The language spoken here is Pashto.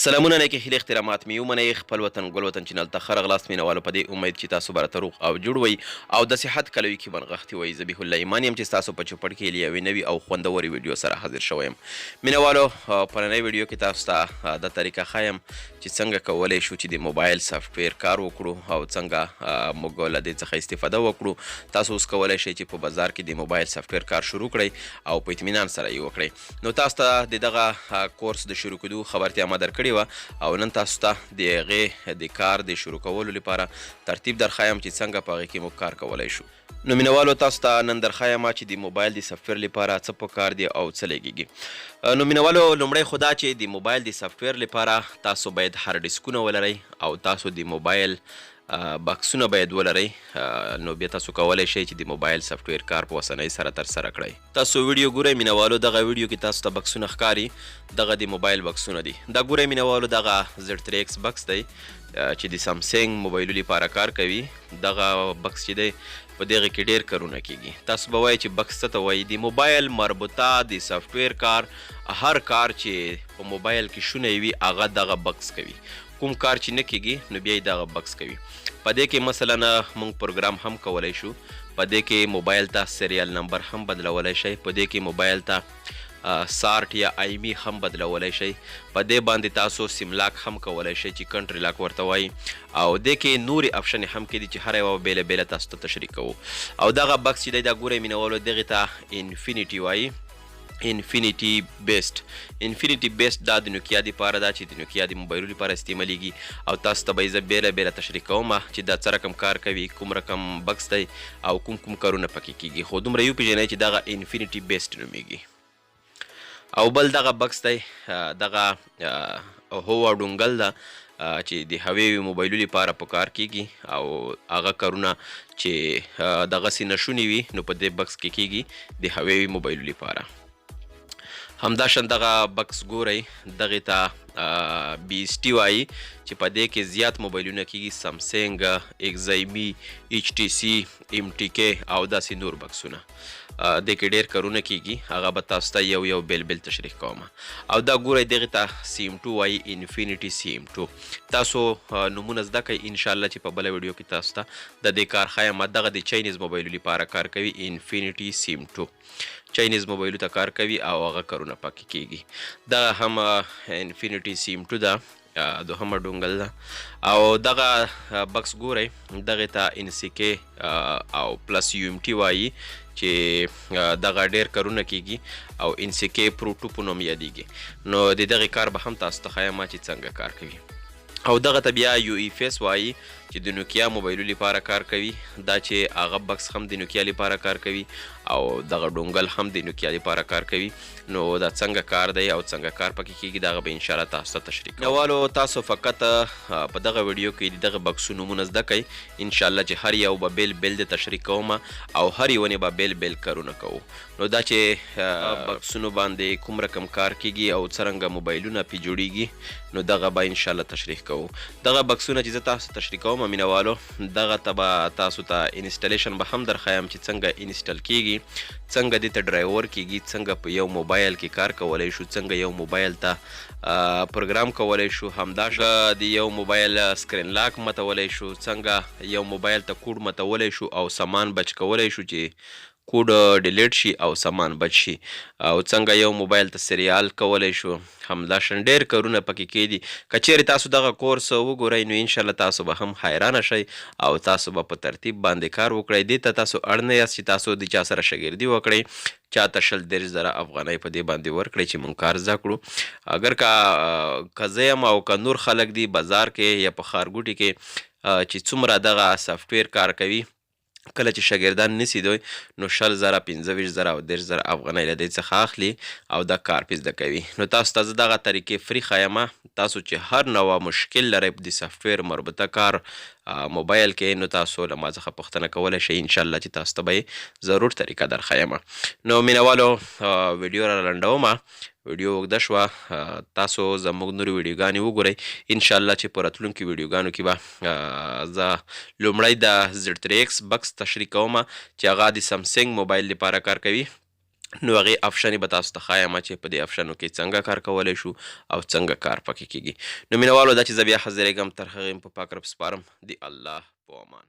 سلامونه نیکې هیلې احترامات مې ومنئ خپل وطن ګل وطن چینل ته ښه راغلاست مینهوالو په دې امید چې تاسو به راته روغ او جوړ وئ او د صحت کلوي کې بنغښتي وئ ذبیح الله ایمان یم چې ستاسو په چوپړ کې له یوې نوي او خوندورې ویډیو سره حاضر شوی یم مینهوالو په نننۍ ویډیو کې تاسو ته دا طریقه ښایم چې څنګه کولی شو چې د موبایل سافټویر کار وکړو او څنګه موږ له دې څخه استفاده وکړو تاسو اوس کولی شئ چې په بازار کې د موبایل سافټویر کار شروع کړئ او په اطمینان سره یې وکړئ نو تاسو ته د دغه کورس د شروع کېدو خبرتیا ما درکړې وه او نن تاسو ته د هغې د کار د شروع کولو لپاره ترتیب درښایم چې څنګه په هغې کې موږ کار کولی شو نو مینهوالو تاسو ته نن درښایم چې د موبایل د سافټویر لپاره څه پکار دي او څه لګیږي نو مینهوالو لومړی خو دا چې د موبایل د سافټویر لپاره تاسو باید هارډ ډیسکونه ولرئ او تاسو د موبایل بکسونه باید ولرئ نو بیا تاسو کولی شئ چې د موبایل سافټویر کار په اسانۍ سره ترسره کړئ تاسو ویډیو ګورئ مینهوالو دغه ویډیو کې تاسو ته بکسونه ښکاري دغه د موبایل بکسونه دي دا ګورئ مینهوالو دغه Z3X بکس دی چې د سامسنګ موبایلو لپاره کار کوي دغه بکس چې دی په دغه کې ډېر کارونه کیږي تاسو به وایئ چې بکس څه ته وایي د موبایل مربوطه د سافټویر کار هر کار چې په موبایل کې شونی وي هغه دغه بکس کوي کوم کار چې نه کیږي نو بیا یې دغه بکس کوي په دې کې مثلا موږ پروګرام هم کولی شو په دې کې موبایل ته سریال نمبر هم بدلولی شئ په دې کې موبایل ته سارټ یا آیمی هم بدلولی شئ په دې باندې تاسو سیم لاک هم کولی شئ چې کنټري لاک ورته وایي او دې کې نورې اپشنې هم کیدي چې هر یوه بیله بیله تاسو ته تشریح کوو او دغه بکس چې دی دا ګورئ مینهوالو دغې ته انفینیټي وایي انفینیټي بیسټ دا د نوکیا دپاره ده چې د نوکیا د موبایلو لپاره استعمالیږي او تاسو ته به یې زه بیله بیله تشریح کوم چې دا څه رقم کار کوي کوم رقم بکس دی او کوم کارونه پکې کیږي خو دومره یې وپېژنئ چې دغه انفینیټي بیسټ نومیږي او بل دغه بکس دی دغه هوا ډونګل ده چې د هوې موبایلو لپاره په کار کیږي او هغه کارونه چې دغسې نشونې وي نو په دې بکس کې کیږي د هوې موبایلو لپاره همداشان دغه بکس ګورئ دغې ته BST وایي چې په دې کې زیات موبایلونه کیږي سامسنګ ایکزایمي HTC MTK او داسې نور بکسونه دې کې ډېر کارونه کیږي هغه به تاسو ته یو یو بیل بیل تشریح کوم او دا ګورئ دغې ته CM2 وایي انفینیټي CM2 تاسو نومونه زده کوئ انشاءالله چې په بله ویډیو کې تاسو ته د دې کار ښایم دغه د چاینیز موبایلو لپاره کار کوي انفینیټي CM2 چاینیز موبایلو ته کار کوي او هغه کارونه پکې کیږي دا هم انفینیټي CM2 ده دوهمه ډونګل ده او دغه بکس ګورئ دغې ته NCK او پلس UMT وایي چې دغه ډېر کارونه کیږي او NCK Pro 2 په نوم یادیږي نو د دغې کار به هم تاسو ته ښایم چې څنګه کار کوي او دغه ته بیا UEFS وایي چې د نوکیا موبایلو لپاره کار کوي دا چې هغه بکس هم د نوکیا لپاره کار کوي او دغه ډونګل هم د نوکیا لپاره کار کوي نو دا څنګه کار دی او څنګه کار پکې کیږي دغه به انشاءالله تاسو ته تشریح کوم نوالو تاسو فقط په دغه ویډیو کې د دغه بکسو نومونه زده کوئ انشاءالله چې هر یو به بیل بیل د تشریح کوم او هر یو نه به بیل بیل کارونه کوو نو دا چې بکسونو باندې کوم رقم کار کیږي او څرنګه موبایلونه پې جوړیږي نو دغه به انشاءالله تشریح کوو دغه بکسونه چې زه تاسو تشریح کوم مینهوالو دغه ته به تاسو ته انسټالیشن به هم درښایم چې څنګه انسټال کیږي څنګه دې ته ډرایور کیږي څنګه په یو موبایل کې کار کولی شو څنګه یو موبایل ته پروګرام کولی شو همداشان د یو موبایل سکرین لاک متولی شو څنګه یو موبایل ته کوډ متولی شو او سامان بچ کولی شو چې کوډ ډیلیټ شي او سامان بچ شي او څنګه یو موبایل ته سریال کولی شو همداشان ډېر کارونه پکې کیدي که چیرې تاسو دغه کورس وګورئ نو انشاءالله تاسو به هم حیرانه شئ او تاسو به په ترتیب باندې کار وکړئ دې ته تاسو اړ نه یاست چې تاسو د چا سره شاګردي وکړئ چاته 20-30 افغانۍ په دې باندې ورکړئ چې مونږ کار زده کړو اگر که زه یم او که نور خلک دي بازار کې یا په ښارګوټي کې چې څومره دغه سافټویر کار کوي کله چې شاګردان نیسي دوی نو 20,000 15,000 او 10,000 افغانۍ له دې څخه اخلي او دا کار پې زده کوي نو تاسو ته زه دغه طریقې فری ښایم تاسو چې هر نوع مشکل لرئ د سافټویر مربوطه کار موبایل کې، نو تاسو له ما څخه پوښتنه کولی شئ انشاءالله چې تاسو ته به یې ضرور طریقه درښیم. نو مینوالو ویډیو را لنډومه، ویډیو اوږده شوه، تاسو زموږ نورې ویډیوګانې وګورئ انشاءالله چې په راتلونکي ویډیوګانو کې به زه لومړی د Z3 X بکس تشریح کومه چې هغه د سمسنګ موبایل لپاره کار کوي. نو هغې افشنې به تاسو ته ښایم چې په دې افشنو کې څنګه کار کولی شو او څنګه کار پکې کیږي. نو مینوالو دا چې زه بیا حاضرېږم، تر هغې په پاک رب سپارم، د الله په امان.